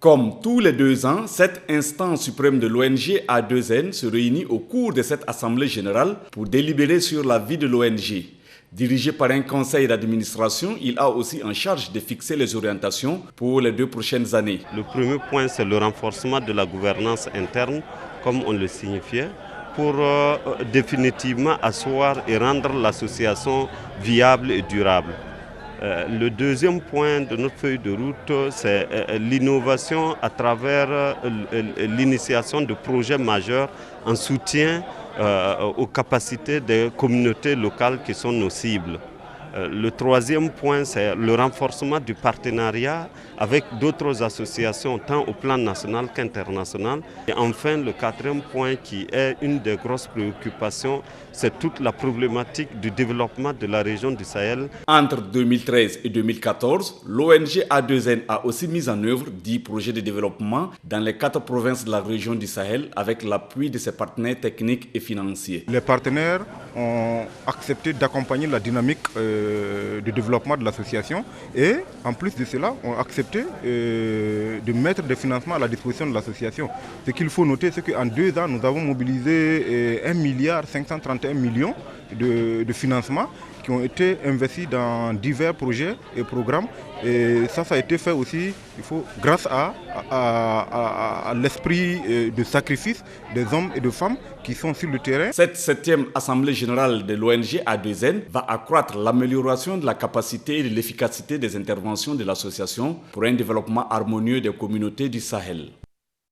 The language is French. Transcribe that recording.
Comme tous les 2 ans, cette instance suprême de l'ONG A2N se réunit au cours de cette assemblée générale pour délibérer sur la vie de l'ONG. Dirigé par un conseil d'administration, il a aussi en charge de fixer les orientations pour les 2 prochaines années. Le premier point, c'est le renforcement de la gouvernance interne, comme on le signifiait, pour définitivement asseoir et rendre l'association viable et durable. Le deuxième point de notre feuille de route, c'est l'innovation à travers l'initiation de projets majeurs en soutien aux capacités des communautés locales qui sont nos cibles. Le troisième point, c'est le renforcement du partenariat avec d'autres associations, tant au plan national qu'international. Et enfin, le quatrième point, qui est une des grosses préoccupations, c'est toute la problématique du développement de la région du Sahel. Entre 2013 et 2014, l'ONG A2N a aussi mis en œuvre 10 projets de développement dans les 4 provinces de la région du Sahel avec l'appui de ses partenaires techniques et financiers. Les partenaires ont accepté d'accompagner la dynamique de développement de l'association et en plus de cela ont accepté de mettre des financements à la disposition de l'association. Ce qu'il faut noter, c'est qu'en 2 ans, nous avons mobilisé 1,531 milliard de financements qui ont été investis dans divers projets et programmes. Et ça a été fait aussi grâce à l'esprit de sacrifice des hommes et de femmes qui sont sur le terrain. Cette 7e Assemblée générale de l'ONG A2N va accroître l'amélioration de la capacité et de l'efficacité des interventions de l'association pour un développement harmonieux des communautés du Sahel.